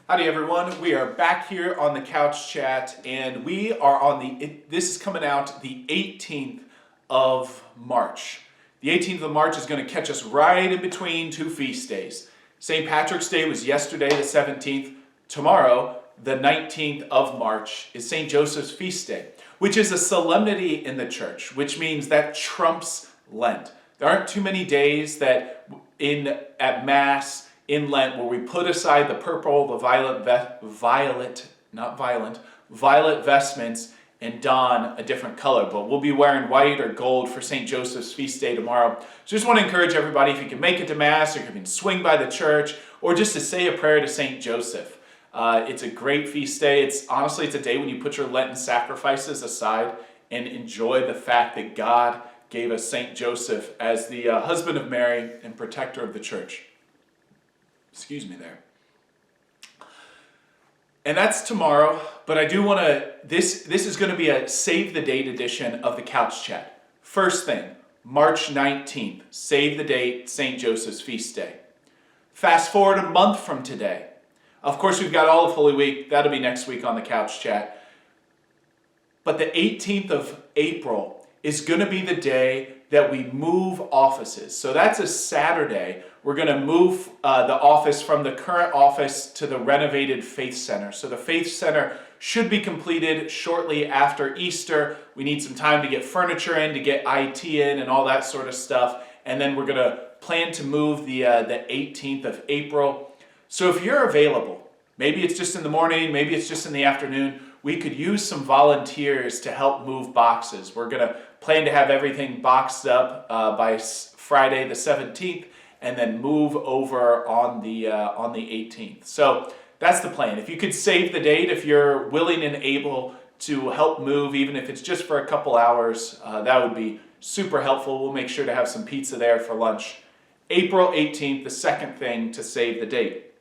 Howdy everyone, we are back here on the Couch Chat and we are on this is coming out the 18th of March. The 18th of March is going to catch us right in between two feast days. St. Patrick's Day was yesterday, the 17th. Tomorrow, the 19th of March, is St. Joseph's feast day, which is a solemnity in the church, which means that trumps Lent. There aren't too many days that at Mass in Lent where we put aside the purple, the violet vestments and don a different color. But we'll be wearing white or gold for St. Joseph's feast day tomorrow. So just want to encourage everybody, if you can make it to Mass or if you can swing by the church or just to say a prayer to St. Joseph. It's a great feast day. It's a day when you put your Lenten sacrifices aside and enjoy the fact that God gave us St. Joseph as the husband of Mary and protector of the church. Excuse me there. And that's tomorrow, but I do want to, this is going to be a save the date edition of the Couch Chat. First thing, March 19th, save the date, St. Joseph's feast day. Fast forward a month from today. Of course, we've got all of Holy Week. That'll be next week on the Couch Chat. But the 18th of April is going to be the day that we move offices. So that's a Saturday. We're going to move the office from the current office to the renovated Faith Center. So the Faith Center should be completed shortly after Easter. We need some time to get furniture in, to get IT in and all that sort of stuff. And then we're going to plan to move the 18th of April. So if you're available, maybe it's just in the morning, maybe it's just in the afternoon, we could use some volunteers to help move boxes. We're going to plan to have everything boxed up by Friday the 17th and then move over on the 18th. So that's the plan. If you could save the date, if you're willing and able to help move, even if it's just for a couple hours, that would be super helpful. We'll make sure to have some pizza there for lunch. April 18th, the second thing to save the date.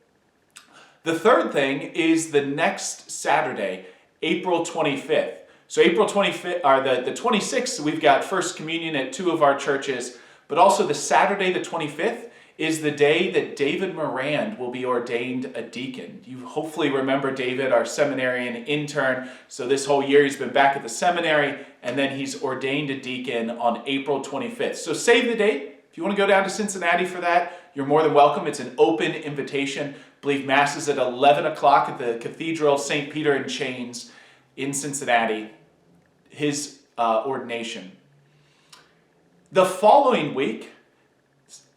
The third thing is the next Saturday, April 25th. So April 25th, or the 26th, we've got First Communion at two of our churches, but also the Saturday the 25th is the day that David Morand will be ordained a deacon. You hopefully remember David, our seminarian intern. So this whole year he's been back at the seminary, and then he's ordained a deacon on April 25th. So save the date. If you want to go down to Cincinnati for that, you're more than welcome. It's an open invitation. I believe Mass is at 11 o'clock at the Cathedral St. Peter in Chains in Cincinnati, his ordination. The following week,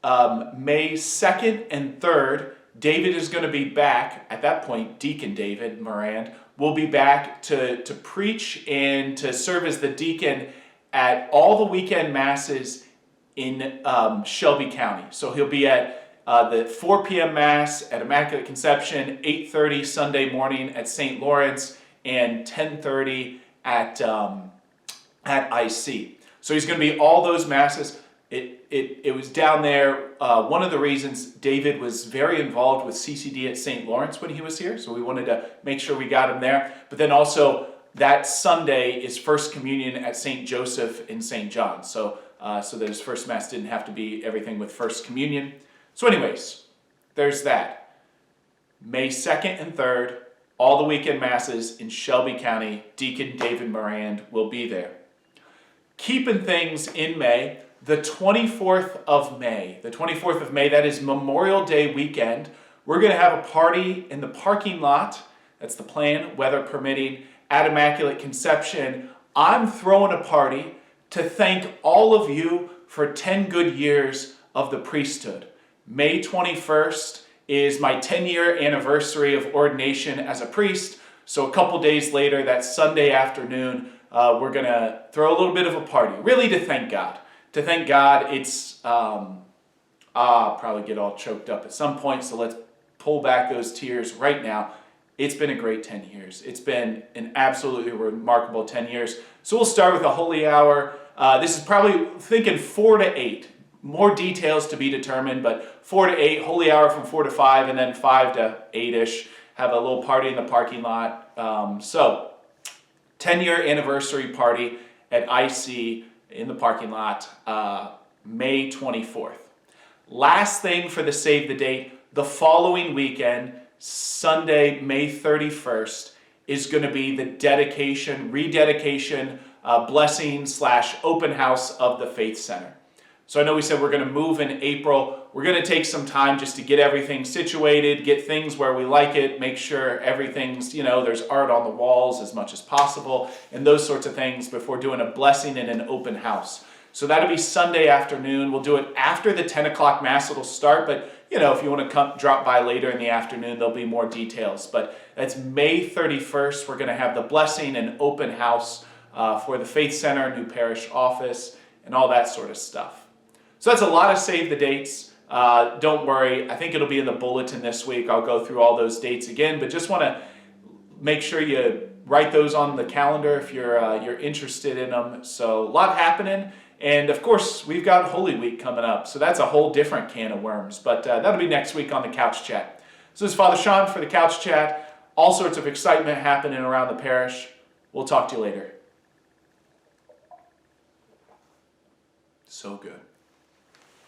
May 2nd and 3rd, David is going to be back. At that point, Deacon David Morand will be back to preach and to serve as the deacon at all the weekend Masses in Shelby County. So he'll be at the 4 p.m. Mass at Immaculate Conception, 8:30 Sunday morning at St. Lawrence, and 10:30 at IC. So he's going to be all those Masses. It was down there. One of the reasons David was very involved with CCD at St. Lawrence when he was here, so we wanted to make sure we got him there. But then also that Sunday is First Communion at St. Joseph in St. John. So that his first Mass didn't have to be everything with First Communion. So anyways, there's that. May 2nd and 3rd, all the weekend Masses in Shelby County. Deacon David Morand will be there. Keeping things in May, the 24th of May. The 24th of May, that is Memorial Day weekend. We're going to have a party in the parking lot. That's the plan, weather permitting, at Immaculate Conception. I'm throwing a party to thank all of you for 10 good years of the priesthood. May 21st is my 10-year anniversary of ordination as a priest. So a couple days later, that Sunday afternoon, we're going to throw a little bit of a party, really to thank God. To thank God, it's, I'll probably get all choked up at some point, so let's pull back those tears right now. It's been a great 10 years. It's been an absolutely remarkable 10 years. So we'll start with a holy hour. This is probably thinking 4 to 8. More details to be determined, but 4 to 8, holy hour from 4 to 5, and then 5 to 8-ish. Have a little party in the parking lot. So 10-year anniversary party at IC in the parking lot, May 24th. Last thing for the save the date, the following weekend, Sunday, May 31st, is going to be the dedication, rededication, blessing / open house of the Faith Center. So I know we said we're going to move in April. We're going to take some time just to get everything situated, get things where we like it, make sure everything's, there's art on the walls as much as possible, and those sorts of things before doing a blessing and an open house. So that'll be Sunday afternoon. We'll do it after the 10 o'clock Mass. It'll start, but if you want to come drop by later in the afternoon, there'll be more details. But that's May 31st. We're going to have the blessing and open house for the Faith Center, new parish office, and all that sort of stuff. So that's a lot of save the dates. Don't worry. I think it'll be in the bulletin this week. I'll go through all those dates again, but just want to make sure you write those on the calendar if you're interested in them. So a lot happening. And of course, we've got Holy Week coming up. So that's a whole different can of worms. But that'll be next week on the Couch Chat. So this is Father Sean for the Couch Chat. All sorts of excitement happening around the parish. We'll talk to you later. So good.